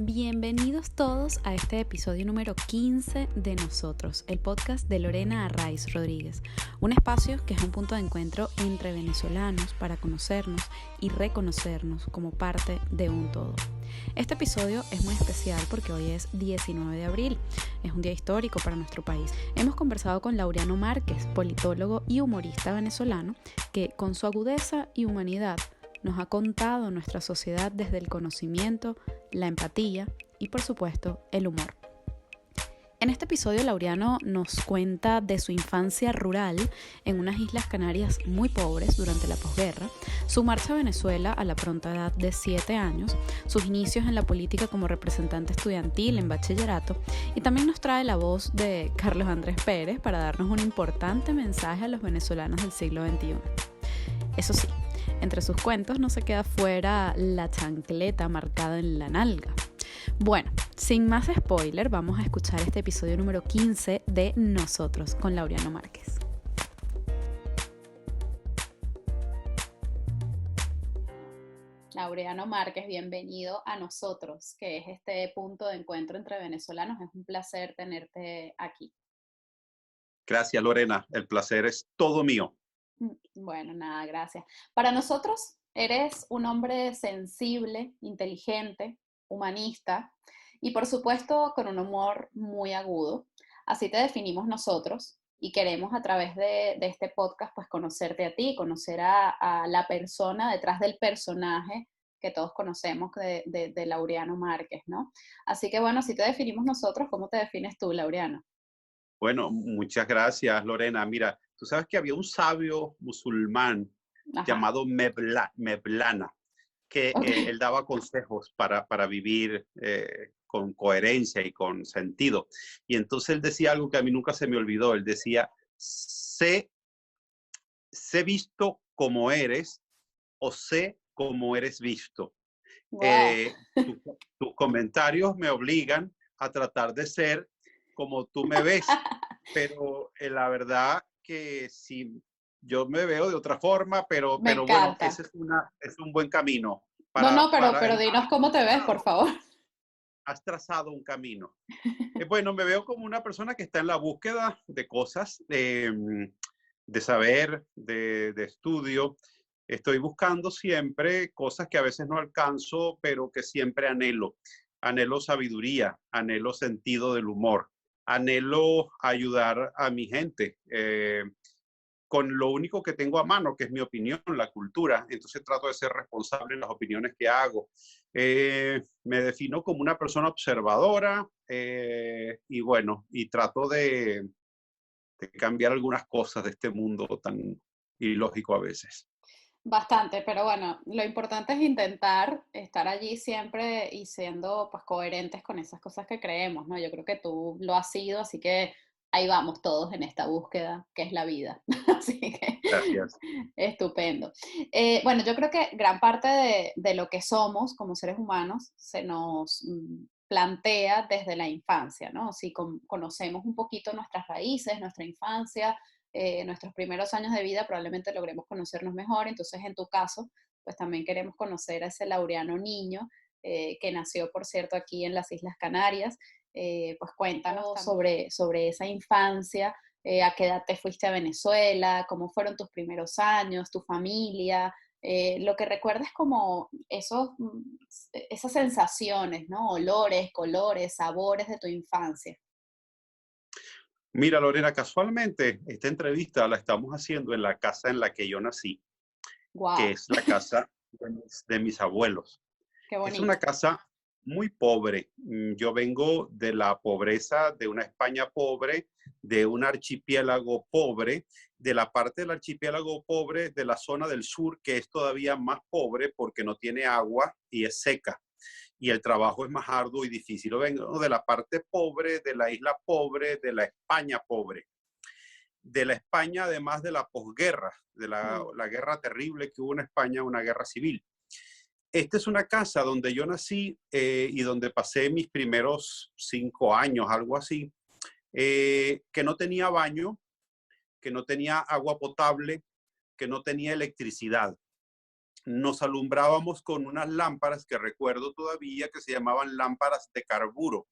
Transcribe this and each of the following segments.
Bienvenidos todos a este episodio número 15 de Nosotros, el podcast de Lorena Arraiz Rodríguez, un espacio que es un punto de encuentro entre venezolanos para conocernos y reconocernos como parte de un todo. Este episodio es muy especial porque hoy es 19 de abril, es un día histórico para nuestro país. Hemos conversado con Laureano Márquez, politólogo y humorista venezolano, que con su agudeza y humanidad nos ha contado nuestra sociedad desde el conocimiento, la empatía y, por supuesto, el humor. En este episodio, Laureano nos cuenta de su infancia rural en unas islas canarias muy pobres durante la posguerra, su marcha a Venezuela a la pronta edad de 7 años, sus inicios en la política como representante estudiantil en bachillerato, y también nos trae la voz de Carlos Andrés Pérez para darnos un importante mensaje a los venezolanos del siglo XXI. Eso sí, entre sus cuentos no se queda fuera la chancleta marcada en la nalga. Bueno, sin más spoiler, vamos a escuchar este episodio número 15 de Nosotros con Laureano Márquez. Laureano Márquez, bienvenido a Nosotros, que es este punto de encuentro entre venezolanos. Es un placer tenerte aquí. Gracias, Lorena. El placer es todo mío. Bueno, nada, gracias. Para nosotros, eres un hombre sensible, inteligente, humanista y, por supuesto, con un humor muy agudo. Así te definimos nosotros y queremos a través de este podcast pues conocerte a ti, conocer a la persona detrás del personaje que todos conocemos de Laureano Márquez, ¿no? Así que bueno, así te definimos nosotros. ¿Cómo te defines tú, Laureano? Bueno, muchas gracias, Lorena. Mira, tú sabes que había un sabio musulmán Ajá, llamado Mevlana, que ok. él daba consejos para vivir con coherencia y con sentido. Y entonces él decía algo que a mí nunca se me olvidó. Él decía, sé visto como eres o sé cómo eres visto. Wow. Eh, tu- Tus comentarios me obligan a tratar de ser como tú me ves, pero la verdad que si yo me veo de otra forma, Me pero bueno, encanta. es un buen camino No, para pero dinos cómo te ves, por favor. has trazado un camino. Bueno, me veo como una persona que está en la búsqueda de cosas, de saber, de estudio. Estoy buscando siempre cosas que a veces no alcanzo, pero que siempre anhelo. Anhelo sabiduría, anhelo sentido del humor, anhelo ayudar a mi gente. Con lo único que tengo a mano, que es mi opinión, la cultura. Entonces trato de ser responsable en las opiniones que hago. Me defino como una persona observadora y bueno, y trato de cambiar algunas cosas de este mundo tan ilógico a veces. Bastante, pero bueno, lo importante es intentar estar allí siempre y siendo pues coherentes con esas cosas que creemos, ¿no? Yo creo que tú lo has sido, así que ahí vamos todos en esta búsqueda que es la vida. Así que Gracias. estupendo. Bueno, yo creo que gran parte de lo que somos como seres humanos se nos plantea desde la infancia, ¿no? Si conocemos un poquito nuestras raíces, nuestra infancia, nuestros primeros años de vida, probablemente logremos conocernos mejor. Entonces, en tu caso, pues también queremos conocer a ese Laureano niño que nació, por cierto, aquí en las Islas Canarias. Pues cuéntanos sobre esa infancia, a qué edad te fuiste a Venezuela, cómo fueron tus primeros años, tu familia, lo que recuerdes como esas sensaciones, ¿no? Olores, colores, sabores de tu infancia. Mira, Lorena, casualmente esta entrevista la estamos haciendo en la casa en la que yo nací, que ¡Wow! es la casa de mis abuelos. ¡Qué Es una bonito! casa muy pobre. Yo vengo de la pobreza, de una España pobre, de un archipiélago pobre, de la parte del archipiélago pobre de la zona del sur, que es todavía más pobre porque no tiene agua y es seca. Y el trabajo es más arduo y difícil. Yo vengo de la parte pobre, de la isla pobre, de la España pobre. De la España, además de la posguerra, de Mm. la guerra terrible que hubo en España, una guerra civil. Esta es una casa donde yo nací y donde pasé mis primeros 5 años, algo así, que no tenía baño, que no tenía agua potable, que no tenía electricidad. nos alumbrábamos con unas lámparas que recuerdo todavía que se llamaban lámparas de carburo.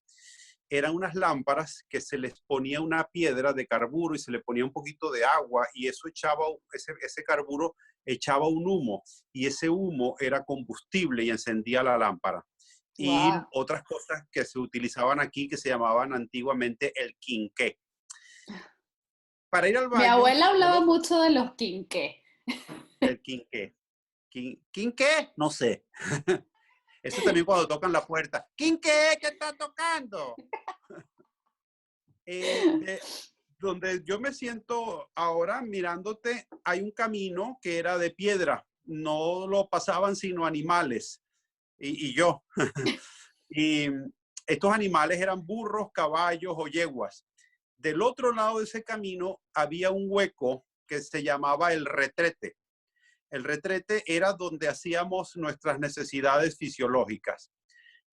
Eran unas lámparas que se les ponía una piedra de carburo y se le ponía un poquito de agua y eso echaba, ese carburo echaba un humo y ese humo era combustible y encendía la lámpara. Y Wow. otras cosas que se utilizaban aquí que se llamaban antiguamente el quinqué. Para ir al Mi baño, abuela hablaba uno, mucho de los quinqué. el quinqué. ¿Quinqué? No sé. Eso también cuando tocan la puerta. ¿Quinqué? ¿Qué está tocando? De donde yo me siento ahora mirándote, hay un camino que era de piedra. No lo pasaban sino animales y yo. Y estos animales eran burros, caballos o yeguas. Del otro lado de ese camino había un hueco que se llamaba el retrete. El retrete era donde hacíamos nuestras necesidades fisiológicas.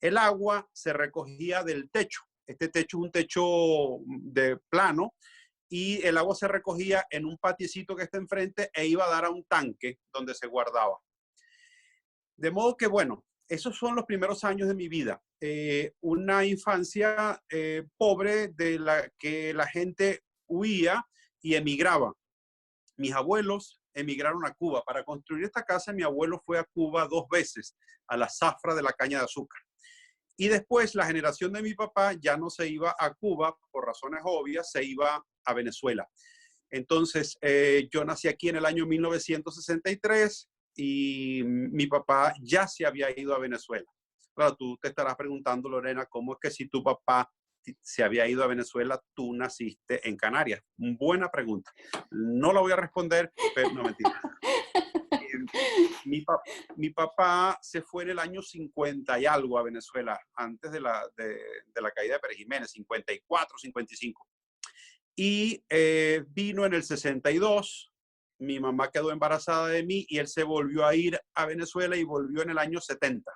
El agua se recogía del techo. Este techo es un techo de plano y el agua se recogía en un patiecito que está enfrente e iba a dar a un tanque donde se guardaba. De modo que, bueno, esos son los primeros años de mi vida. Una infancia pobre de la que la gente huía y emigraba. Mis abuelos emigraron a Cuba. Para construir esta casa, mi abuelo fue a Cuba 2 veces, a la zafra de la caña de azúcar. Y después la generación de mi papá ya no se iba a Cuba por razones obvias, se iba a Venezuela. Entonces, yo nací aquí en el año 1963 y mi papá ya se había ido a Venezuela. Claro, tú te estarás preguntando, Lorena, ¿cómo es que si tu papá se había ido a Venezuela, tú naciste en Canarias? Buena pregunta. No la voy a responder, pero no, mentira. Mi, pa, mi, papá se fue en el año 50 y algo a Venezuela, antes de la caída de Pérez Jiménez, 54, 55. Y vino en el 62, mi mamá quedó embarazada de mí y él se volvió a ir a Venezuela y volvió en el año 70.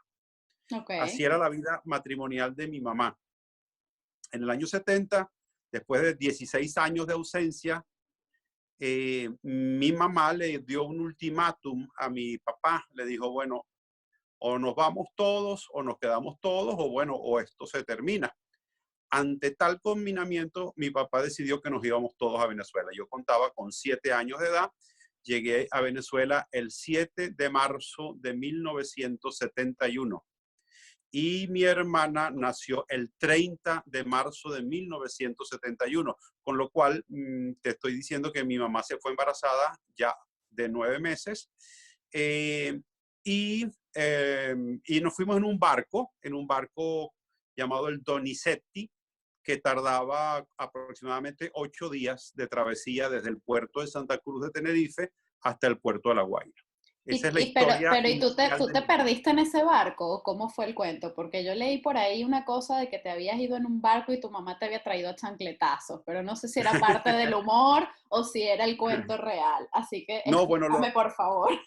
Así Ok. era la vida matrimonial de mi mamá. En el año 70, después de 16 años de ausencia, mi mamá le dio un ultimátum a mi papá. Le dijo, bueno, o nos vamos todos o nos quedamos todos o bueno, o esto se termina. Ante tal combinamiento, mi papá decidió que nos íbamos todos a Venezuela. Yo contaba con 7 años de edad. Llegué a Venezuela el 7 de marzo de 1971 y mi hermana nació el 30 de marzo de 1971, con lo cual te estoy diciendo que mi mamá se fue embarazada ya de 9 meses eh, y, y nos fuimos en un barco llamado el Donizetti, que tardaba aproximadamente 8 días de travesía desde el puerto de Santa Cruz de Tenerife hasta el puerto de La Guaira. Esa es la historia ¿Y inicial tú de te mi vida. perdiste en ese barco? ¿O cómo fue el cuento? Porque yo leí por ahí una cosa de que te habías ido en un barco y tu mamá te había traído a chancletazos, pero no sé si era parte del humor o si era el cuento real. Así que No, bueno, explícame, por favor.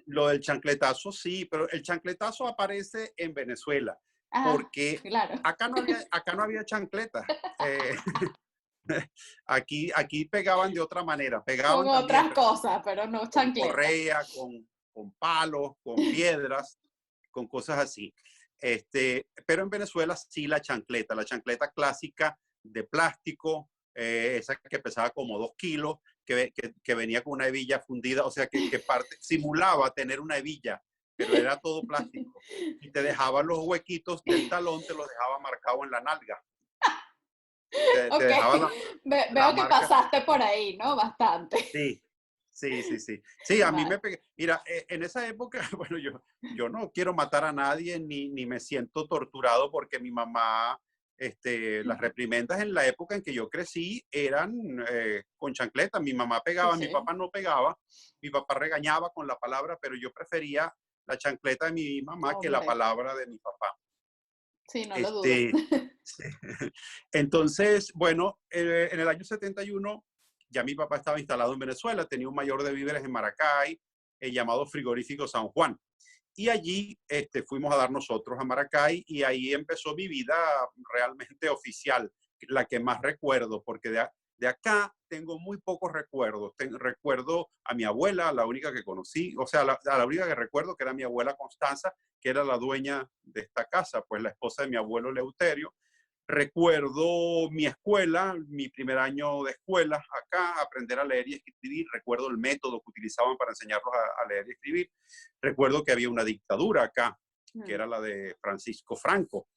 lo del chancletazo sí, pero el chancletazo aparece en Venezuela, Ah, porque claro. acá no había chancletas. Eh, aquí pegaban de otra manera, Con pegaban también, otras pero cosas, pero no con chancletas. correa, con palos, con piedras, con cosas así. Pero en Venezuela sí la chancleta clásica de plástico, esa que pesaba como 2 kilos, que venía con una hebilla fundida, o sea, que parte, simulaba tener una hebilla, pero era todo plástico. Y te dejaba los huequitos del talón, te los dejaba marcado en la nalga. Te Ok, dejaba la veo que marca. pasaste por ahí, ¿no? Bastante. Sí, sí, sí, sí. Sí, a mí me Vale. pegué. Mira, en esa época, bueno, yo no quiero matar a nadie ni me siento torturado porque mi mamá, las reprimendas en la época en que yo crecí eran con chancleta. Mi mamá Sí, pegaba, mi sí. papá no pegaba, mi papá regañaba con la palabra, pero yo prefería la chancleta de mi mamá que la Hombre, palabra de mi papá. sí, no lo dudo. Este, sí. Entonces, bueno, en el año 71 ya mi papá estaba instalado en Venezuela, tenía un mayor de víveres en Maracay, llamado Frigorífico San Juan. Y allí fuimos a dar nosotros a Maracay y ahí empezó mi vida realmente oficial, la que más recuerdo, porque De acá tengo muy pocos recuerdos. Recuerdo a mi abuela, la única que conocí, o sea, a la única que recuerdo, que era mi abuela Constanza, que era la dueña de esta casa, pues la esposa de mi abuelo Leuterio. Recuerdo mi escuela, mi primer año de escuela acá, aprender a leer y escribir. Recuerdo el método que utilizaban para enseñarlos a leer y escribir. Recuerdo que había una dictadura acá, que era la de Francisco Franco.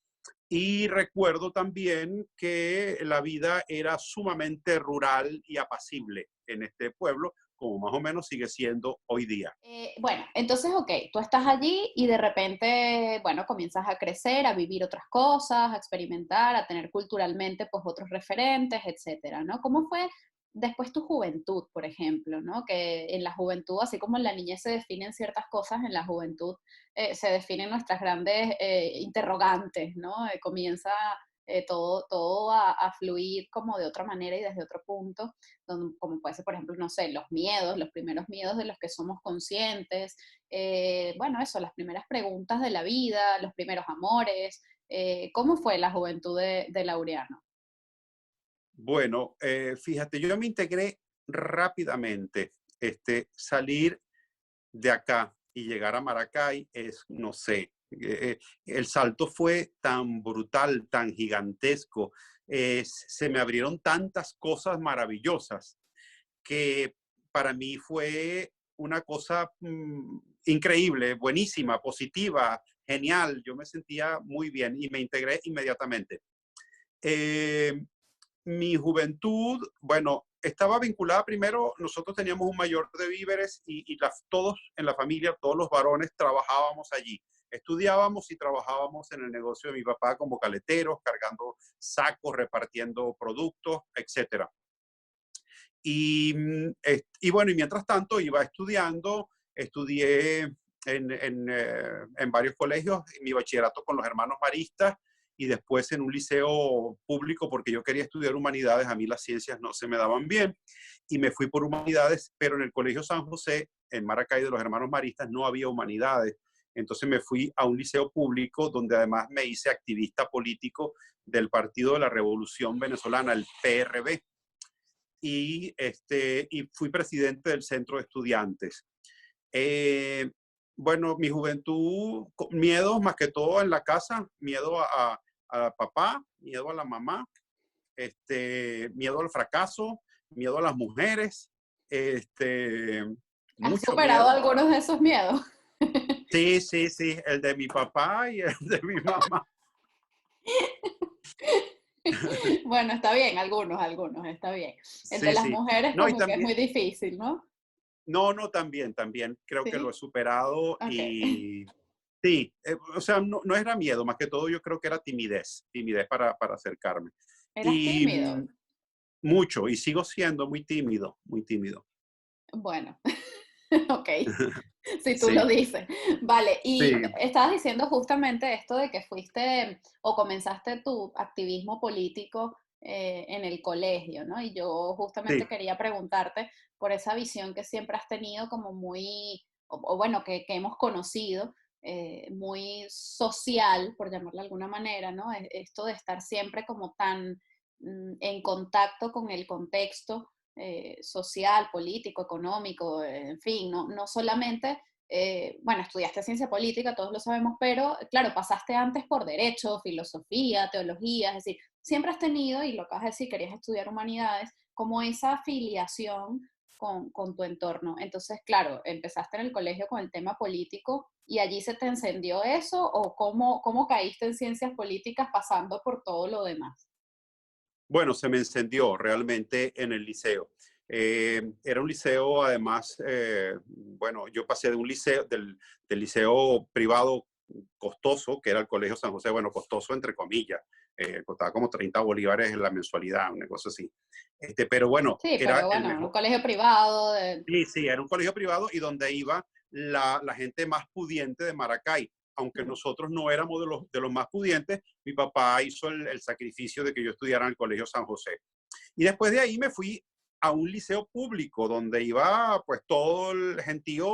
Y recuerdo también que la vida era sumamente rural y apacible en este pueblo, como más o menos sigue siendo hoy día. Bueno, entonces, ok, tú estás allí y de repente, bueno, comienzas a crecer, a vivir otras cosas, a experimentar, a tener culturalmente, pues, otros referentes, etcétera, ¿no? ¿Cómo fue después tu juventud, por ejemplo, ¿no? Que en la juventud, así como en la niñez se definen ciertas cosas, en la juventud se definen nuestras grandes interrogantes, ¿no? Comienza todo a fluir como de otra manera y desde otro punto como puede ser, por ejemplo, no sé, los miedos, los primeros miedos de los que somos conscientes, bueno, eso, las primeras preguntas de la vida, los primeros amores. ¿Cómo fue la juventud de Laureano? Bueno, fíjate, yo me integré rápidamente. Salir de acá y llegar a Maracay es, no sé, el salto fue tan brutal, tan gigantesco. Se me abrieron tantas cosas maravillosas que para mí fue una cosa increíble, buenísima, positiva, genial. Yo me sentía muy bien y me integré inmediatamente. Eh, Mi juventud, bueno, estaba vinculada primero, nosotros teníamos un mayor de víveres y todos en la familia, todos los varones trabajábamos allí. Estudiábamos y trabajábamos en el negocio de mi papá como caleteros, cargando sacos, repartiendo productos, etcétera. Y bueno, y mientras tanto iba estudiando, estudié en varios colegios, mi bachillerato con los hermanos maristas y después en un liceo público porque yo quería estudiar humanidades, a mí las ciencias no se me daban bien y me fui por humanidades, pero en el Colegio San José, en Maracay de los hermanos maristas, no había humanidades. Entonces me fui a un liceo público donde además me hice activista político del Partido de la Revolución Venezolana, el PRV, y fui presidente del centro de estudiantes. Eh, bueno, mi juventud, miedos más que todo en la casa, miedo a papá, miedo a la mamá, miedo al fracaso, miedo a las mujeres, ¿Has mucho superado miedo. algunos de esos miedos? Sí, sí, sí, el de mi papá y el de mi mamá. Bueno, está bien, algunos, está bien. El de Sí, las sí. mujeres No, y como que es también, muy difícil, ¿no? no, también creo que lo he Sí, superado ok. y sí, o sea, no era miedo, más que todo yo creo que era timidez para acercarme. ¿Eras Y tímido? mucho, y sigo siendo muy tímido, muy tímido. Bueno, ok. Si tú lo Sí, dices. Vale, y sí, estabas diciendo justamente esto de que fuiste o comenzaste tu activismo político en el colegio, ¿no? Y yo justamente sí. quería preguntarte por esa visión que siempre has tenido como muy, o bueno, que hemos conocido, muy social, por llamarlo de alguna manera, ¿no? Esto de estar siempre como tan en contacto con el contexto social, político, económico, en fin, no solamente, bueno, estudiaste ciencia política, todos lo sabemos, pero claro, pasaste antes por derecho, filosofía, teología, es decir, siempre has tenido, y lo acabas de decir, querías estudiar humanidades, como esa afiliación con tu entorno. Entonces, claro, empezaste en el colegio con el tema político y allí se te encendió eso o cómo caíste en ciencias políticas pasando por todo lo demás. Bueno, se me encendió realmente en el liceo. Era un liceo, además, bueno, yo pasé de un liceo, del liceo privado costoso, que era el Colegio San José, bueno, costoso entre comillas, costaba como 30 bolívares en la mensualidad, una cosa así. Pero bueno, Sí, era pero el bueno, un mejor. colegio privado, Sí, sí, era un colegio privado y donde iba la gente más pudiente de Maracay. Aunque mm, nosotros no éramos de los más pudientes, mi papá hizo el sacrificio de que yo estudiara en el Colegio San José. Y después de ahí me fui a un liceo público donde iba pues todo el gentío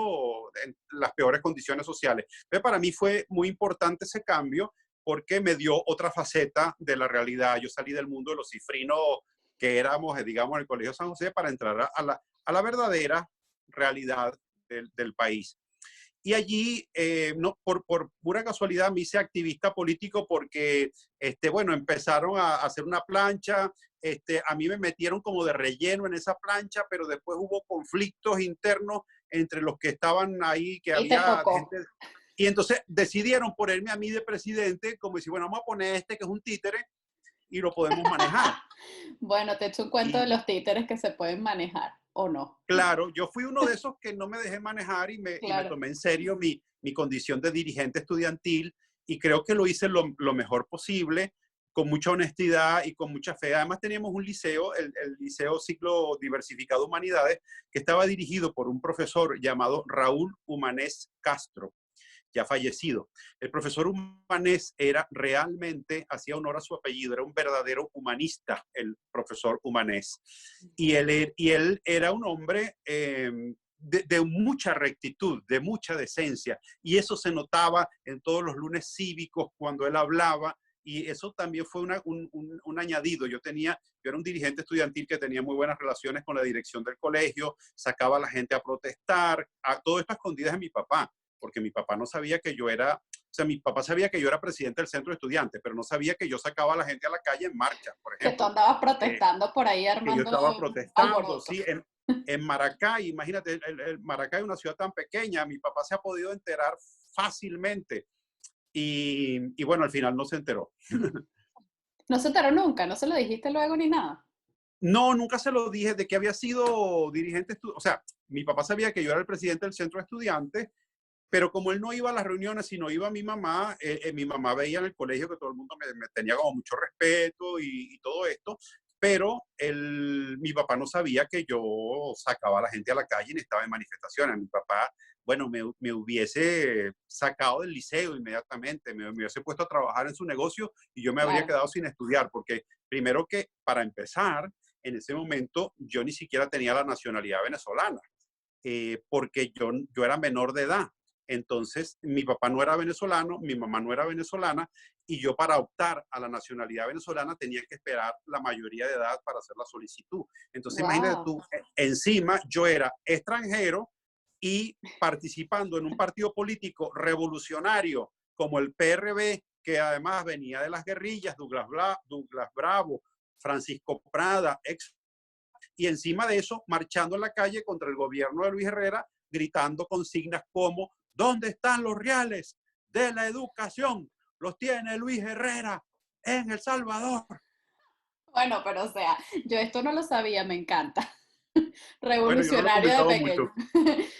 en las peores condiciones sociales. Entonces para mí fue muy importante ese cambio porque me dio otra faceta de la realidad. Yo salí del mundo de los cifrinos que éramos, digamos, el Colegio San José para entrar a la verdadera realidad del país. Y allí, no, por pura casualidad, me hice activista político porque, bueno, empezaron a hacer una plancha, a mí me metieron como de relleno en esa plancha, pero después hubo conflictos internos entre los que estaban ahí, que Y te había tocó. gente, y entonces decidieron ponerme a mí de presidente, como decir, bueno, vamos a poner que es un títere y lo podemos manejar. Bueno, te echo un cuento de Y los títeres que se pueden manejar, ¿o no? claro, yo fui uno de esos que no me dejé manejar y me Claro. tomé en serio mi condición de dirigente estudiantil y creo que lo hice lo mejor posible, con mucha honestidad y con mucha fe. Además teníamos un liceo, el Liceo Ciclo Diversificado de Humanidades, que estaba dirigido por un profesor llamado Raúl Humanés Castro, ya fallecido. El profesor Humanés era realmente, hacía honor a su apellido, era un verdadero humanista, el profesor Humanés. Y él era un hombre de mucha rectitud, de mucha decencia, y eso se notaba en todos los lunes cívicos cuando él hablaba, y eso también fue un añadido. Yo era un dirigente estudiantil que tenía muy buenas relaciones con la dirección del colegio, sacaba a la gente a protestar, a todo esto a escondidas de mi papá, porque mi papá no sabía que yo era, o sea, mi papá sabía que yo era presidente del centro de estudiantes, pero no sabía que yo sacaba a la gente a la calle en marcha, por Que tú ejemplo. andabas Eh, protestando por ahí que yo armando estaba protestando, alboroto. sí, en Maracay, imagínate, Maracay es una ciudad tan pequeña, mi papá se ha podido enterar fácilmente y bueno, al final no se enteró. No se enteró nunca, no se lo dijiste luego ni nada. No, nunca se lo dije de que había sido dirigente, o sea, mi papá sabía que yo era el presidente del centro de estudiantes, pero como él no iba a las reuniones, sino iba mi mamá veía en el colegio que todo el mundo me tenía como mucho respeto y todo esto, pero mi papá no sabía que yo sacaba a la gente a la calle y estaba en manifestaciones. Mi papá, bueno, me hubiese sacado del liceo inmediatamente, me hubiese puesto a trabajar en su negocio y yo me habría Claro. quedado sin estudiar, porque primero que, para empezar, en ese momento yo ni siquiera tenía la nacionalidad venezolana, porque yo era menor de edad. Entonces, mi papá no era venezolano, mi mamá no era venezolana, y yo para optar a la nacionalidad venezolana tenía que esperar la mayoría de edad para hacer la solicitud. Entonces, imagínate Wow. tú, encima yo era extranjero y participando en un partido político revolucionario como el PRB, que además venía de las guerrillas, Douglas Bravo, Francisco Prada, y encima de eso marchando en la calle contra el gobierno de Luis Herrera, gritando consignas como ¿dónde están los reales de la educación? Los tiene Luis Herrera en El Salvador. Bueno, pero o sea, yo esto no lo sabía, me encanta. Bueno, yo no lo he Revolucionario de comentado pequeño. mucho.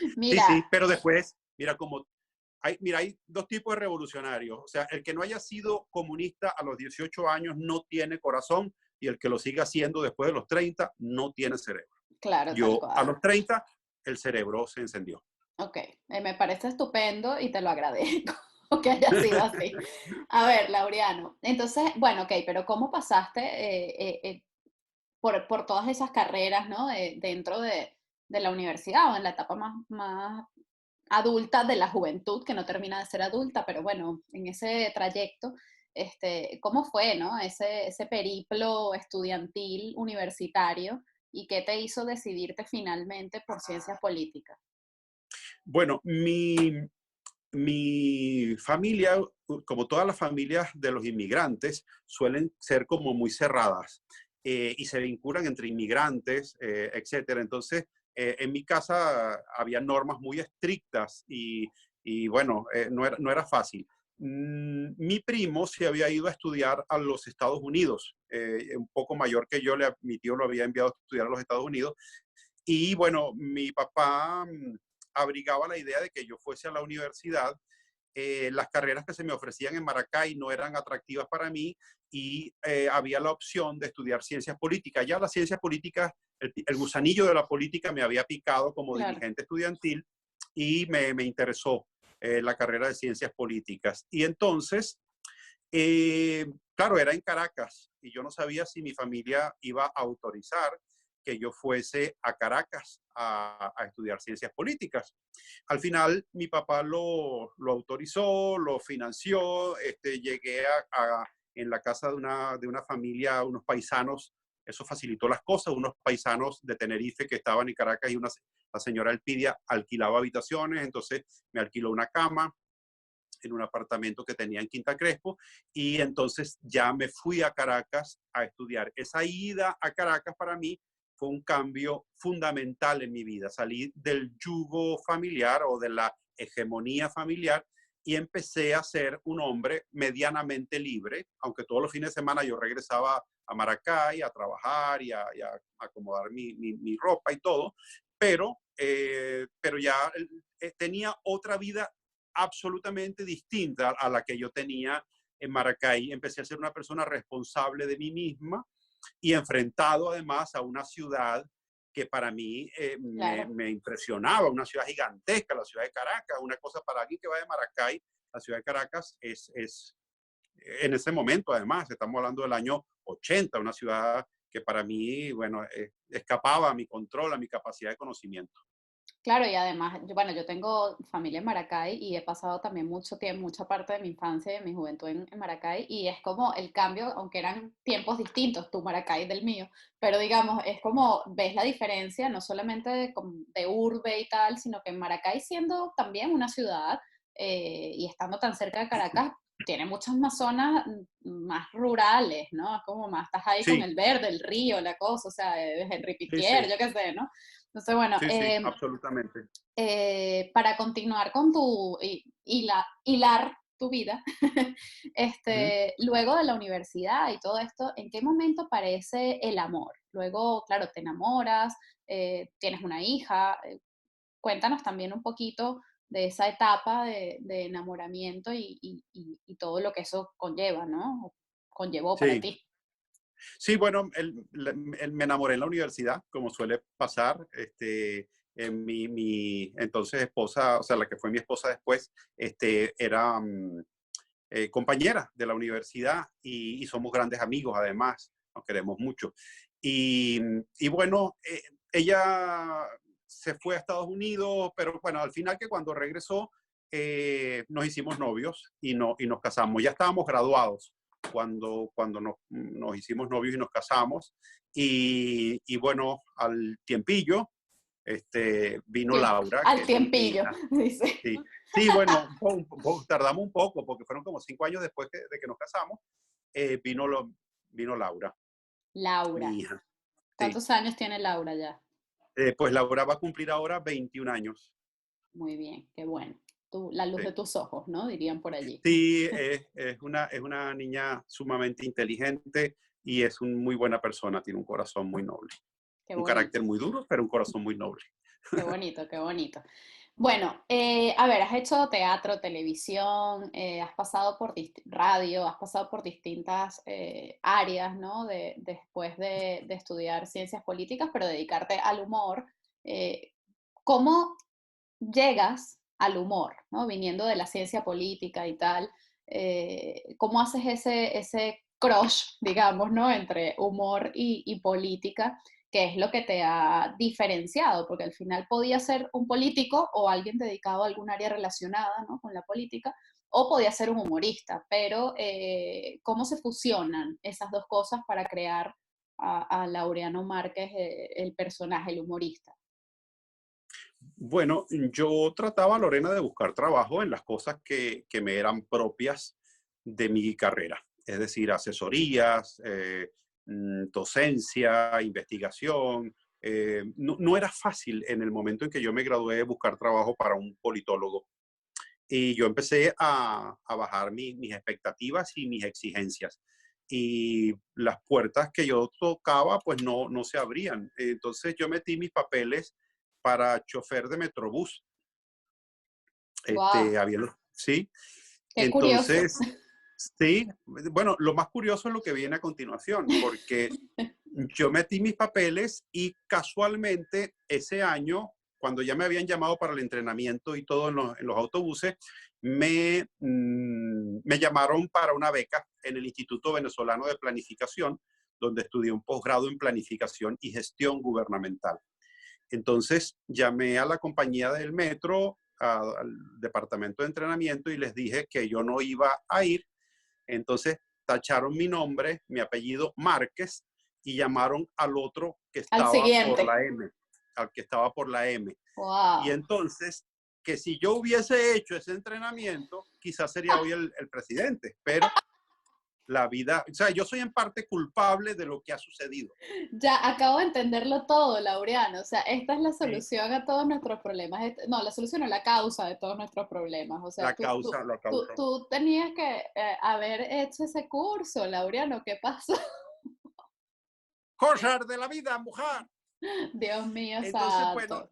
Sí, Mira, sí, pero después, mira, hay dos tipos de revolucionarios. O sea, el que no haya sido comunista a los 18 años no tiene corazón y el que lo siga haciendo después de los 30 no tiene cerebro. claro, tal Yo a cual. los 30 el cerebro se encendió. Ok, me parece estupendo y te lo agradezco que haya sido así. A ver, Laureano, entonces, bueno, ok, pero ¿cómo pasaste por todas esas carreras, ¿no? Dentro de la universidad o en la etapa más adulta de la juventud, que no termina de ser adulta, pero bueno, en ese trayecto, ¿cómo fue, no? Ese periplo estudiantil universitario y qué te hizo decidirte finalmente por ciencias políticas. Bueno, mi familia, como todas las familias de los inmigrantes, suelen ser como muy cerradas y se vinculan entre inmigrantes, etcétera. Entonces, en mi casa había normas muy estrictas y bueno, no era fácil. Mi primo se había ido a estudiar a los Estados Unidos, un poco mayor que yo, mi tío lo había enviado a estudiar a los Estados Unidos y bueno, mi papá abrigaba la idea de que yo fuese a la universidad. Las carreras que se me ofrecían en Maracay no eran atractivas para mí y había la opción de estudiar ciencias políticas. Ya las ciencias políticas, el gusanillo de la política me había picado como Claro. dirigente estudiantil y me interesó la carrera de ciencias políticas. Y entonces, claro, era en Caracas y yo no sabía si mi familia iba a autorizar que yo fuese a Caracas a estudiar ciencias políticas. Al final, mi papá lo autorizó, lo financió, llegué en la casa de una familia, unos paisanos eso facilitó las cosas. Unos paisanos de Tenerife que estaban en Caracas y la señora Elpidia alquilaba habitaciones, entonces me alquiló una cama en un apartamento que tenía en Quinta Crespo, y entonces ya me fui a Caracas a estudiar. Esa ida a Caracas para mí fue un cambio fundamental en mi vida. Salí del yugo familiar o de la hegemonía familiar y empecé a ser un hombre medianamente libre, aunque todos los fines de semana yo regresaba a Maracay a trabajar y a acomodar mi ropa y todo, pero ya tenía otra vida absolutamente distinta a la que yo tenía en Maracay. Empecé a ser una persona responsable de mí misma y enfrentado además a una ciudad que para mí Claro. me impresionaba, una ciudad gigantesca, la ciudad de Caracas, una cosa para alguien que va de Maracay, la ciudad de Caracas es en ese momento además, estamos hablando del año 80, una ciudad que para mí, bueno, escapaba a mi control, a mi capacidad de conocimiento. Claro, y además, bueno, yo tengo familia en Maracay y he pasado también mucho tiempo, mucha parte de mi infancia y de mi juventud en Maracay, y es como el cambio, aunque eran tiempos distintos, tu Maracay del mío, pero digamos, es como ves la diferencia, no solamente de urbe y tal, sino que en Maracay siendo también una ciudad y estando tan cerca de Caracas, tiene muchas más zonas más rurales, ¿no? Es como más, estás ahí con Sí, el verde, el río, la cosa, o sea, Henry sí, Pittier, sí, yo qué sé, ¿no? Entonces, bueno, sí, sí, absolutamente. para continuar con hilar tu vida, Ujú. luego de la universidad y todo esto, ¿en qué momento aparece el amor? Luego, claro, te enamoras, tienes una hija. Cuéntanos también un poquito de esa etapa de enamoramiento y todo lo que eso conlleva, ¿no? Conllevó para Sí, ti. sí, bueno, me enamoré en la universidad, como suele pasar. Mi entonces esposa, o sea, la que fue mi esposa después, era compañera de la universidad y somos grandes amigos además, nos queremos mucho. Y bueno, ella se fue a Estados Unidos, pero bueno, al final que cuando regresó nos hicimos novios y nos casamos. Ya estábamos graduados cuando nos hicimos novios y nos casamos. Y bueno, al tiempillo vino Tiemp- Laura, que Al es mi tiempillo, hija. dice. Sí, sí, bueno, tardamos un poco, porque fueron como 5 años después de que nos casamos, eh, vino, lo, vino Laura, Laura. mi hija. Sí. ¿Cuántos años tiene Laura ya? Pues Laura va a cumplir ahora 21 años. Muy bien, qué bueno. La luz de Sí, tus ojos, ¿no? Dirían por allí. sí, es una niña sumamente inteligente y es una muy buena persona, tiene un corazón muy noble. Qué Un bonito, carácter muy duro, pero un corazón muy noble. qué bonito, qué bonito. Bueno, a ver, has hecho teatro, televisión, has pasado por radio, has pasado por distintas áreas, ¿no? Después de estudiar ciencias políticas, pero dedicarte al humor. Eh, ¿Cómo llegas al humor, ¿no? Viniendo de la ciencia política y tal, ¿cómo haces ese crush, digamos, ¿no? Entre humor y política, que es lo que te ha diferenciado? Porque al final podía ser un político o alguien dedicado a algún área relacionada, ¿no? Con la política, o podía ser un humorista, pero ¿cómo se fusionan esas dos cosas para crear a Laureano Márquez, el personaje, el humorista? Bueno, yo trataba, Lorena, de buscar trabajo en las cosas que me eran propias de mi carrera, es decir, asesorías, docencia, investigación. No era fácil en el momento en que yo me gradué buscar trabajo para un politólogo y yo empecé a bajar mis expectativas y mis exigencias. Y las puertas que yo tocaba, pues no se abrían. Entonces yo metí mis papeles para chofer de Metrobús. ¡Wow! Sí. ¡Qué curioso! Entonces, sí, bueno, lo más curioso es lo que viene a continuación, porque yo metí mis papeles y casualmente ese año, cuando ya me habían llamado para el entrenamiento y todo en los autobuses, me llamaron para una beca en el Instituto Venezolano de Planificación, donde estudié un posgrado en planificación y gestión gubernamental. Entonces llamé a la compañía del metro, al departamento de entrenamiento y les dije que yo no iba a ir. Entonces tacharon mi nombre, mi apellido Márquez, y llamaron al otro que Al estaba por siguiente. la M, al que estaba por la M. Y Wow. entonces, que si yo hubiese hecho ese entrenamiento, quizás sería hoy el presidente, pero la vida, o sea, yo soy en parte culpable de lo que ha sucedido. Ya acabo de entenderlo todo, Laureano. O sea, esta es la Sí, solución a todos nuestros problemas. No, la solución no, la causa de todos nuestros problemas. O sea, la causa. tú tenías que haber hecho ese curso, Laureano. ¿Qué pasó? Cosas de la vida, mujer. Dios mío Entonces, bueno, santo.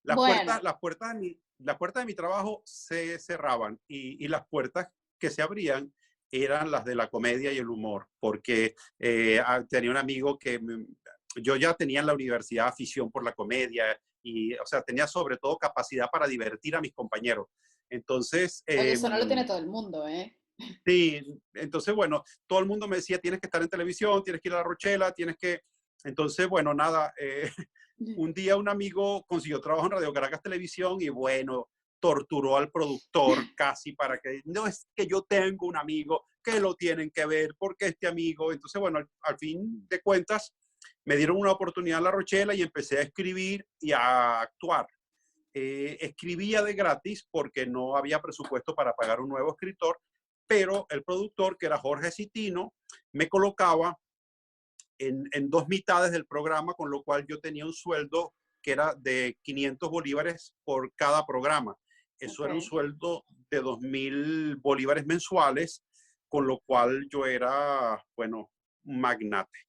las Bueno, puertas, las puertas de mi trabajo se cerraban y las puertas que se abrían eran las de la comedia y el humor, porque tenía un amigo yo ya tenía en la universidad afición por la comedia y, o sea, tenía sobre todo capacidad para divertir a mis compañeros. Entonces, oye, eso no lo tiene todo el mundo, ¿eh? sí, entonces, bueno, todo el mundo me decía, tienes que estar en televisión, tienes que ir a la Rochela, tienes que... Entonces, bueno, nada, un día un amigo consiguió trabajo en Radio Caracas Televisión y bueno, torturó al productor casi para que, no es que yo tengo un amigo que lo tienen que ver, porque este amigo, entonces bueno, al fin de cuentas me dieron una oportunidad en La Rochela y empecé a escribir y a actuar. Escribía de gratis porque no había presupuesto para pagar un nuevo escritor, pero el productor, que era Jorge Citino, me colocaba en dos mitades del programa, con lo cual yo tenía un sueldo que era de 500 bolívares por cada programa. Eso era un Ok. sueldo de 2.000 bolívares mensuales, con lo cual yo era, bueno, un magnate.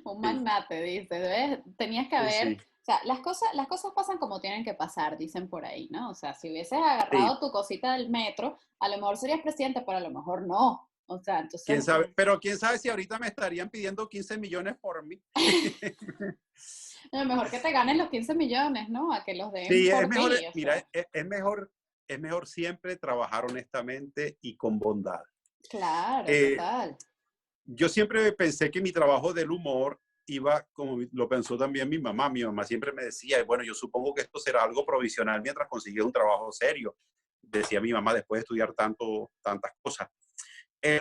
Un Sí, magnate, dice. Tenías que haber, sí, o sea, las cosas pasan como tienen que pasar, dicen por ahí, ¿no? O sea, si hubieses sí. agarrado tu cosita del metro, a lo mejor serías presidente, pero a lo mejor no. O sea, ¿Quién entonces, sabe? Pero quién sabe si ahorita me estarían pidiendo 15 millones por mí. a lo mejor que te ganen los 15 millones, ¿no? A que los den Sí, es por mejor, ti, o mira, sea, es mejor siempre trabajar honestamente y con bondad. claro, Eh, total. yo siempre pensé que mi trabajo del humor iba, como lo pensó también mi mamá. Mi mamá siempre me decía, bueno, yo supongo que esto será algo provisional mientras consigues un trabajo serio. Decía mi mamá después de estudiar tantas cosas.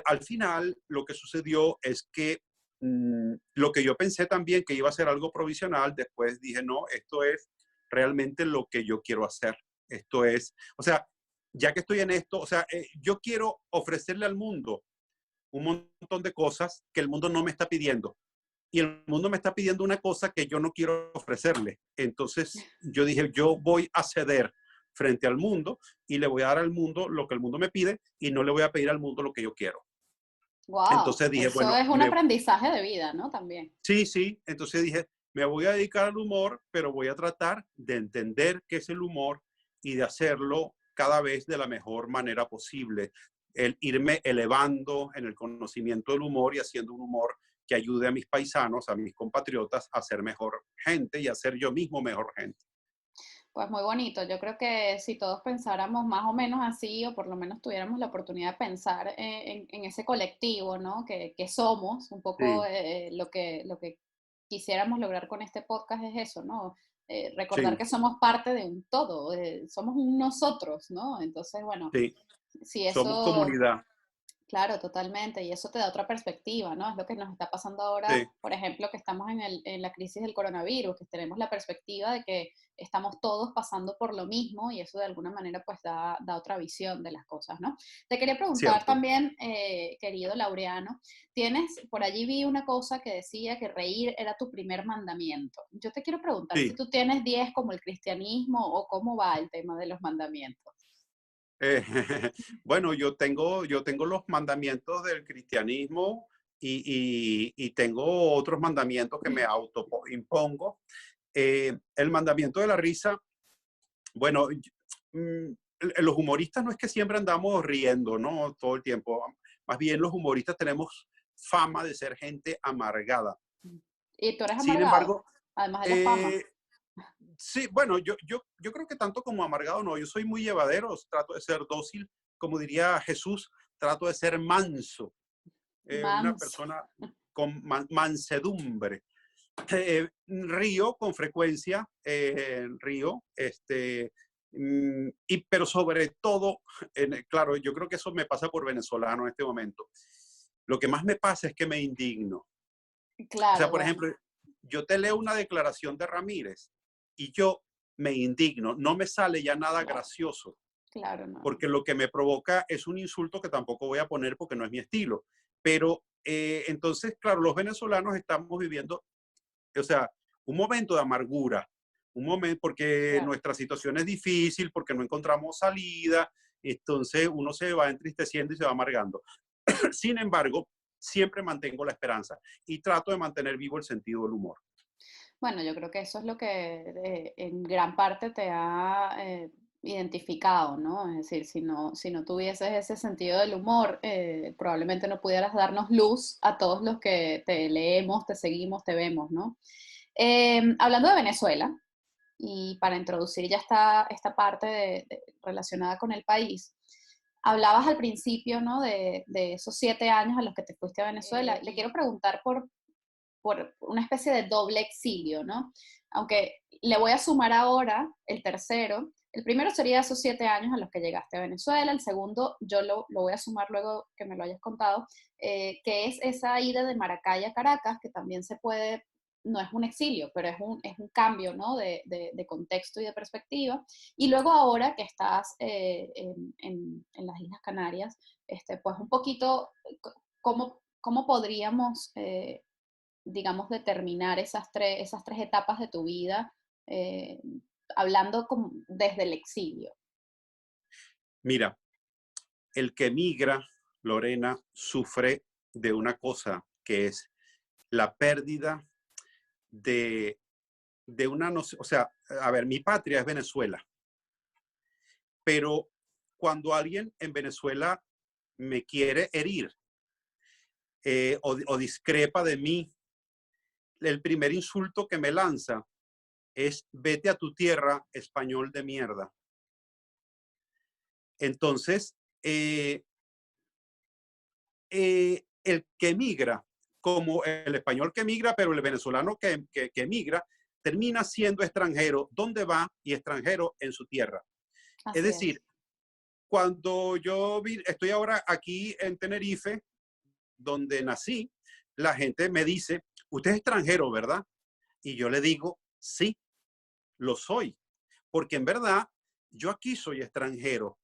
Al final, lo que sucedió es que lo que yo pensé también que iba a ser algo provisional, después dije, no, esto es realmente lo que yo quiero hacer. Esto es, o sea, ya que estoy en esto, o sea, yo quiero ofrecerle al mundo un montón de cosas que el mundo no me está pidiendo. Y el mundo me está pidiendo una cosa que yo no quiero ofrecerle. Entonces yo dije, yo voy a ceder frente al mundo y le voy a dar al mundo lo que el mundo me pide y no le voy a pedir al mundo lo que yo quiero. Wow, Entonces dije, eso bueno, es un aprendizaje de vida, ¿no? También. sí, sí. Entonces dije, me voy a dedicar al humor, pero voy a tratar de entender qué es el humor y de hacerlo cada vez de la mejor manera posible. El irme elevando en el conocimiento del humor y haciendo un humor que ayude a mis paisanos, a mis compatriotas a ser mejor gente y a ser yo mismo mejor gente. Pues muy bonito. Yo creo que si todos pensáramos más o menos así, o por lo menos tuviéramos la oportunidad de pensar en ese colectivo, ¿no? Que somos, un poco Sí, lo que quisiéramos lograr con este podcast es eso, ¿no? Recordar sí, que somos parte de un todo, somos un nosotros, ¿no? Entonces, bueno, sí. si Somos eso comunidad. claro, totalmente, y eso te da otra perspectiva, ¿no? Es lo que nos está pasando ahora, Sí, por ejemplo, que estamos en la crisis del coronavirus, que tenemos la perspectiva de que estamos todos pasando por lo mismo y eso de alguna manera pues da otra visión de las cosas, ¿no? Te quería preguntar cierto. también, querido Laureano, por allí vi una cosa que decía que reír era tu primer mandamiento. Yo te quiero preguntar si Sí. tú tienes 10 como el cristianismo o cómo va el tema de los mandamientos. Eh, bueno, yo tengo los mandamientos del cristianismo y tengo otros mandamientos que me autoimpongo. El mandamiento de la risa, bueno, los humoristas no es que siempre andamos riendo, ¿no? Todo el tiempo. Más bien los humoristas tenemos fama de ser gente amargada. Y tú eres Sin amargado, embargo, además de la fama. eh, sí, bueno, yo creo que tanto como amargado no, yo soy muy llevadero, trato de ser dócil, como diría Jesús, trato de ser manso, una Manso. persona con mansedumbre. Río con frecuencia, río, pero sobre todo, claro, yo creo que eso me pasa por venezolano en este momento. Lo que más me pasa es que me indigno. O sea, Claro, por bueno, ejemplo, yo te leo una declaración de Ramírez y yo me indigno, no me sale ya nada claro, gracioso, claro, no. porque lo que me provoca es un insulto que tampoco voy a poner porque no es mi estilo. Pero entonces, claro, los venezolanos estamos viviendo, o sea, un momento de amargura, un momento porque Claro. nuestra situación es difícil, porque no encontramos salida, entonces uno se va entristeciendo y se va amargando. Sin embargo, siempre mantengo la esperanza y trato de mantener vivo el sentido del humor. Bueno, yo creo que eso es lo que en gran parte te ha identificado, ¿no? Es decir, si no tuvieses ese sentido del humor, probablemente no pudieras darnos luz a todos los que te leemos, te seguimos, te vemos, ¿no? Hablando de Venezuela, y para introducir ya esta parte relacionada con el país, hablabas al principio, ¿no? De esos 7 años a los que te fuiste a Venezuela. Le quiero preguntar por una especie de doble exilio, ¿no? Aunque le voy a sumar ahora el tercero. El primero sería esos 7 años a los que llegaste a Venezuela. El segundo, yo lo voy a sumar luego que me lo hayas contado, que es esa ida de Maracay a Caracas, que también se puede, no es un exilio, pero es un cambio, ¿no? De contexto y de perspectiva. Y luego ahora que estás en las Islas Canarias, pues un poquito, ¿cómo podríamos digamos, determinar esas tres etapas de tu vida, eh, hablando desde el exilio? Mira, el que migra, Lorena, sufre de una cosa que es la pérdida de, de una noción, o sea, a ver, mi patria es Venezuela, pero cuando alguien en Venezuela me quiere herir o discrepa de mí, el primer insulto que me lanza es vete a tu tierra, español de mierda. Entonces, el que emigra, como el español que emigra, pero el venezolano que emigra, termina siendo extranjero donde va y extranjero en su tierra. Es Así decir, es. cuando estoy ahora aquí en Tenerife, donde nací, la gente me dice, usted es extranjero, ¿verdad? Y yo le digo, sí, lo soy, porque en verdad yo aquí soy extranjero.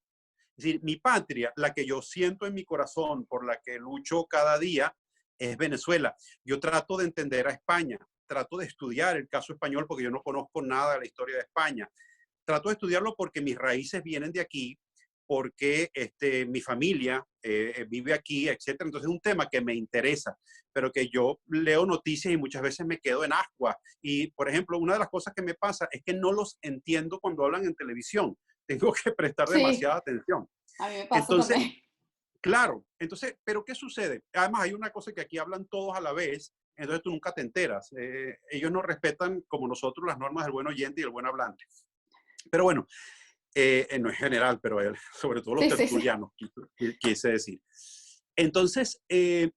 Es decir, mi patria, la que yo siento en mi corazón, por la que lucho cada día, es Venezuela. Yo trato de entender a España, trato de estudiar el caso español porque yo no conozco nada de la historia de España. Trato de estudiarlo porque mis raíces vienen de aquí, porque mi familia vive aquí, etcétera. Entonces es un tema que me interesa, pero que yo leo noticias y muchas veces me quedo en ascuas. Y, por ejemplo, una de las cosas que me pasa es que no los entiendo cuando hablan en televisión. Tengo que prestar Sí, demasiada atención. a mí me pasa Entonces, también. claro, entonces, pero ¿qué sucede? Además, hay una cosa que aquí hablan todos a la vez, entonces tú nunca te enteras. Ellos no respetan como nosotros las normas del buen oyente y el buen hablante. Pero bueno, no en general, pero sobre todo los Sí, sí, sí. tertulianos, quise decir. Entonces, el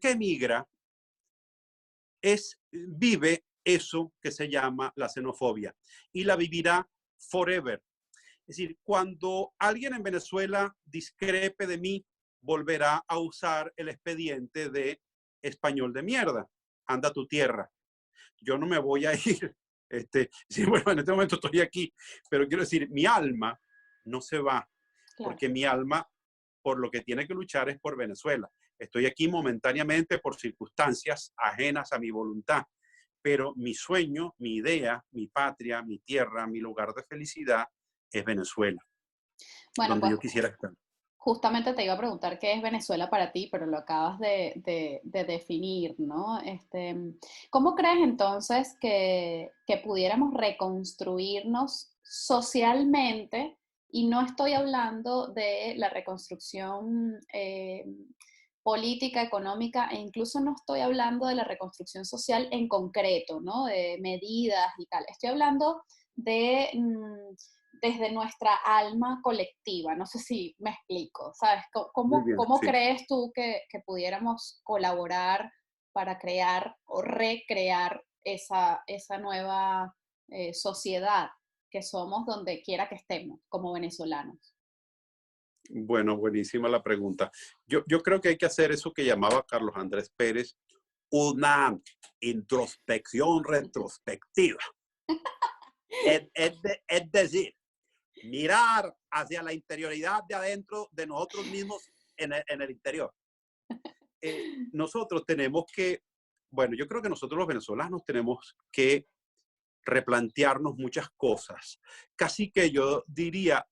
que emigra vive eso que se llama la xenofobia y la vivirá forever. Es decir, cuando alguien en Venezuela discrepe de mí, volverá a usar el expediente de español de mierda. Anda a tu tierra. Yo no me voy a ir. Sí, bueno, en este momento estoy aquí, pero quiero decir, mi alma no se va, Claro. porque mi alma, por lo que tiene que luchar es por Venezuela. Estoy aquí momentáneamente por circunstancias ajenas a mi voluntad, pero mi sueño, mi idea, mi patria, mi tierra, mi lugar de felicidad es Venezuela, Bueno, donde pues yo quisiera estar. justamente te iba a preguntar qué es Venezuela para ti, pero lo acabas de definir, ¿no? ¿Cómo crees entonces que pudiéramos reconstruirnos socialmente? Y no estoy hablando de la reconstrucción política, económica, e incluso no estoy hablando de la reconstrucción social en concreto, ¿no? De medidas y tal. Estoy hablando de desde nuestra alma colectiva. No sé si me explico, ¿sabes? Muy ¿Cómo, bien, cómo sí. crees tú que pudiéramos colaborar para crear o recrear esa nueva sociedad que somos donde quiera que estemos como venezolanos? Bueno, buenísima la pregunta. Yo creo que hay que hacer eso que llamaba Carlos Andrés Pérez, una introspección retrospectiva. Es decir, mirar hacia la interioridad de adentro de nosotros mismos en el interior. Nosotros tenemos que, bueno, yo creo que nosotros los venezolanos tenemos que replantearnos muchas cosas. Casi que yo diría,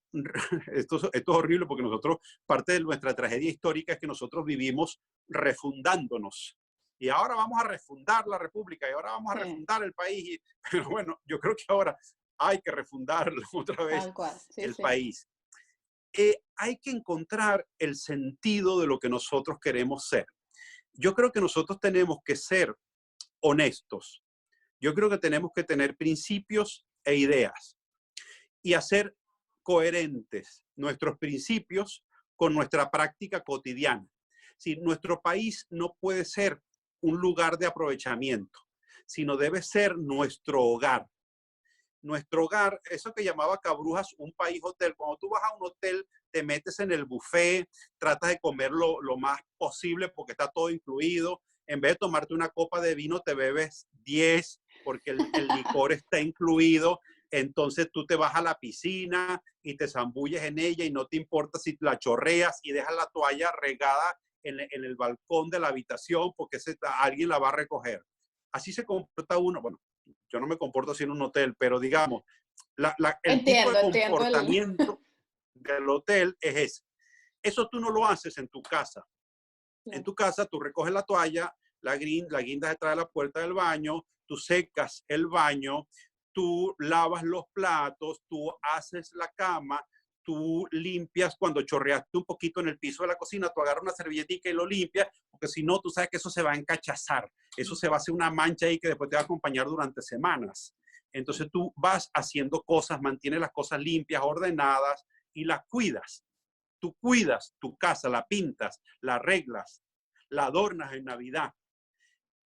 esto es horrible porque nosotros, parte de nuestra tragedia histórica es que nosotros vivimos refundándonos. Y ahora vamos a refundar la República y ahora vamos a refundar el país. Pero bueno, yo creo que ahora hay que refundar otra vez Tal cual. Sí, el sí. país. Hay que encontrar el sentido de lo que nosotros queremos ser. Yo creo que nosotros tenemos que ser honestos. Yo creo que tenemos que tener principios e ideas y hacer coherentes nuestros principios con nuestra práctica cotidiana. Si nuestro país no puede ser un lugar de aprovechamiento, sino debe ser nuestro hogar. Nuestro hogar, eso que llamaba Cabrujas, un país hotel. Cuando tú vas a un hotel, te metes en el buffet, tratas de comer lo más posible porque está todo incluido. En vez de tomarte una copa de vino, te bebes 10 porque el licor está incluido. Entonces tú te vas a la piscina y te zambulles en ella y no te importa si la chorreas y dejas la toalla regada en el balcón de la habitación porque alguien la va a recoger. Así se comporta uno. Bueno, yo no me comporto así en un hotel, pero digamos, el tipo de Entiendo el... comportamiento del hotel es ese. Eso tú no lo haces en tu casa. En tu casa tú recoges la toalla, la guindas detrás de la puerta del baño, tú secas el baño, tú lavas los platos, tú haces la cama, tú limpias cuando chorreaste un poquito en el piso de la cocina, tú agarras una servilletica y lo limpias, porque si no, tú sabes que eso se va a encachazar, eso se va a hacer una mancha ahí que después te va a acompañar durante semanas. Entonces tú vas haciendo cosas, mantienes las cosas limpias, ordenadas y las cuidas. Tú cuidas tu casa, la pintas, la arreglas, la adornas en Navidad.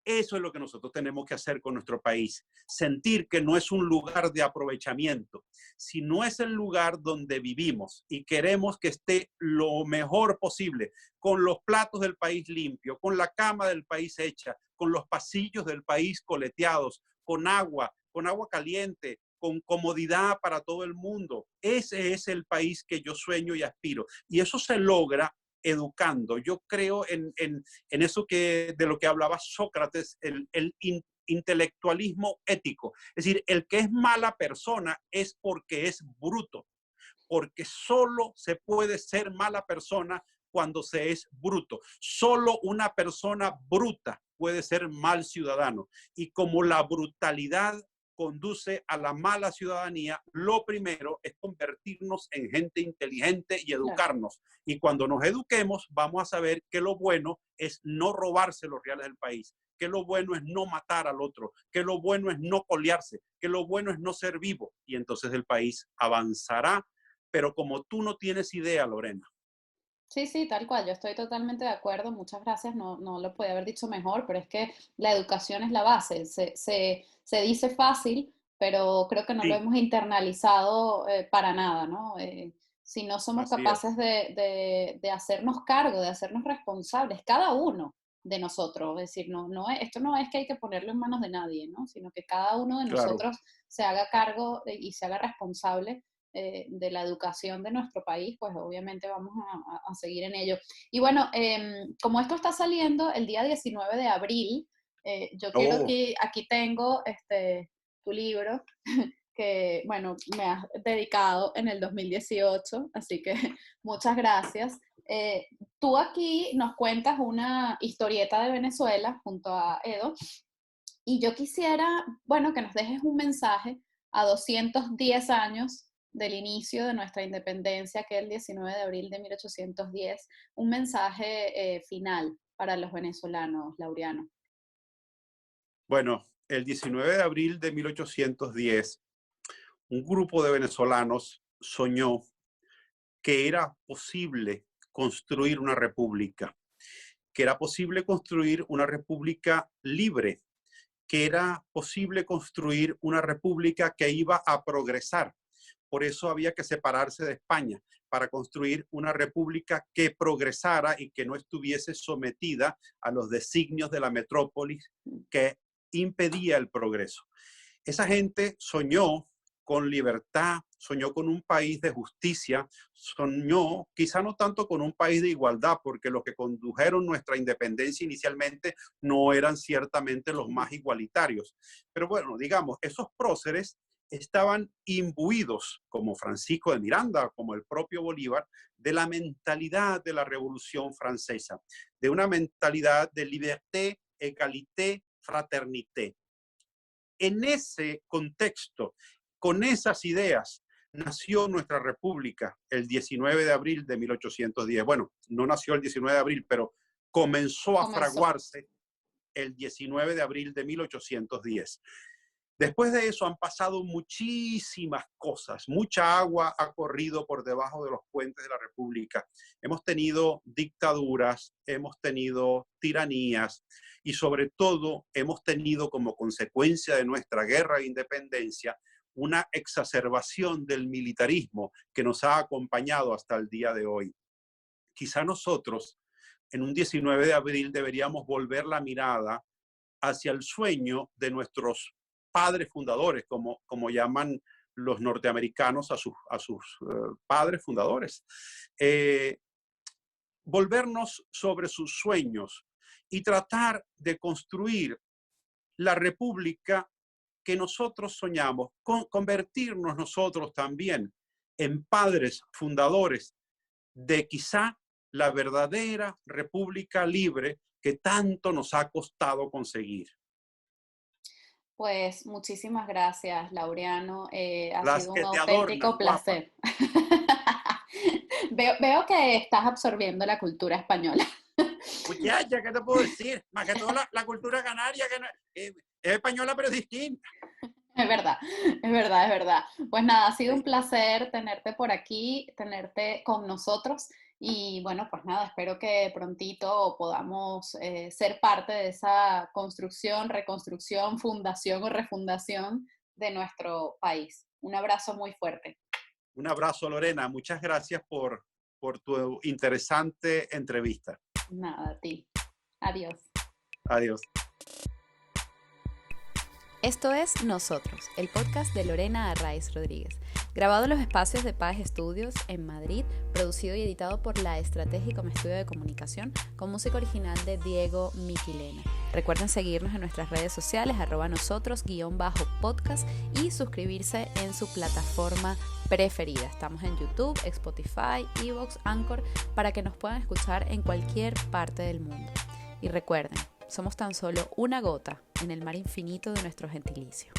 Eso es lo que nosotros tenemos que hacer con nuestro país. Sentir que no es un lugar de aprovechamiento, sino es el lugar donde vivimos y queremos que esté lo mejor posible, con los platos del país limpios, con la cama del país hecha, con los pasillos del país coleteados, con agua caliente, con comodidad para todo el mundo. Ese es el país que yo sueño y aspiro. Y eso se logra educando. Yo creo en eso de lo que hablaba Sócrates, el intelectualismo ético. Es decir, el que es mala persona es porque es bruto, porque solo se puede ser mala persona cuando se es bruto. Solo una persona bruta puede ser mal ciudadano. Y como la brutalidad conduce a la mala ciudadanía, lo primero es convertirnos en gente inteligente y educarnos. Claro. Y cuando nos eduquemos, vamos a saber que lo bueno es no robarse los reales del país, que lo bueno es no matar al otro, que lo bueno es no colearse, que lo bueno es no ser vivo. Y entonces el país avanzará, pero como tú no tienes idea, Lorena. Sí, sí, tal cual, yo estoy totalmente de acuerdo, muchas gracias, no lo podía haber dicho mejor, pero es que la educación es la base, se dice fácil, pero creo que no lo Sí. hemos internalizado para nada, ¿no? Si no somos Así es. capaces de hacernos cargo, de hacernos responsables, cada uno de nosotros, es decir, esto no es que hay que ponerlo en manos de nadie, ¿no? Sino que cada uno de Claro. nosotros se haga cargo y se haga responsable de la educación de nuestro país, pues obviamente vamos a seguir en ello. Y bueno, como esto está saliendo el día 19 de abril, yo quiero que aquí tengo tu libro que, bueno, me has dedicado en el 2018, así que muchas gracias. Tú aquí nos cuentas una historieta de Venezuela junto a Edo, y yo quisiera, bueno, que nos dejes un mensaje a 210 años del inicio de nuestra independencia, que es el 19 de abril de 1810, un mensaje final para los venezolanos, Laureano. Bueno, el 19 de abril de 1810, un grupo de venezolanos soñó que era posible construir una república, que era posible construir una república libre, que era posible construir una república que iba a progresar. Por eso había que separarse de España. para construir una república que progresara y que no estuviese sometida a los designios de la metrópolis que impedía el progreso. Esa gente soñó con libertad, soñó con un país de justicia, soñó quizá no tanto con un país de igualdad, porque los que condujeron nuestra independencia inicialmente no eran ciertamente los más igualitarios. Pero bueno, digamos, esos próceres estaban imbuidos, como Francisco de Miranda, como el propio Bolívar, de la mentalidad de la Revolución Francesa, de una mentalidad de liberté, égalité, fraternité. En ese contexto, con esas ideas, nació nuestra república el 19 de abril de 1810. Bueno, no nació el 19 de abril, pero comenzó a fraguarse el 19 de abril de 1810. Después de eso han pasado muchísimas cosas, mucha agua ha corrido por debajo de los puentes de la República. Hemos tenido dictaduras, hemos tenido tiranías y sobre todo hemos tenido como consecuencia de nuestra guerra de independencia una exacerbación del militarismo que nos ha acompañado hasta el día de hoy. Quizá nosotros en un 19 de abril deberíamos volver la mirada hacia el sueño de nuestros padres fundadores, como llaman los norteamericanos a sus padres fundadores. Volvernos sobre sus sueños y tratar de construir la república que nosotros soñamos, convertirnos nosotros también en padres fundadores de quizá la verdadera república libre que tanto nos ha costado conseguir. Pues muchísimas gracias, Laureano. Ha Las sido que un te auténtico adornan, placer. Veo que estás absorbiendo la cultura española. Muchacha, ¿qué te puedo decir? Más que todo la cultura canaria, que no, es española pero es distinta. Es verdad, es verdad, es verdad. Pues nada, ha sido un placer tenerte por aquí, tenerte con nosotros y bueno, pues nada, espero que prontito podamos ser parte de esa construcción, reconstrucción, fundación o refundación de nuestro país. Un abrazo muy fuerte. Un abrazo, Lorena. Muchas gracias por tu interesante entrevista. Nada, a ti. Adiós. Adiós. Esto es Nosotros, el podcast de Lorena Arraiz Rodríguez, grabado en los espacios de Paz Estudios en Madrid, producido y editado por La Estratégica Estudio de Comunicación, con música original de Diego Miquilena. Recuerden seguirnos en nuestras redes sociales, @nosotros_podcast y suscribirse en su plataforma preferida. Estamos en YouTube, Spotify, Evox, Anchor, para que nos puedan escuchar en cualquier parte del mundo. Y recuerden, somos tan solo una gota en el mar infinito de nuestro gentilicio.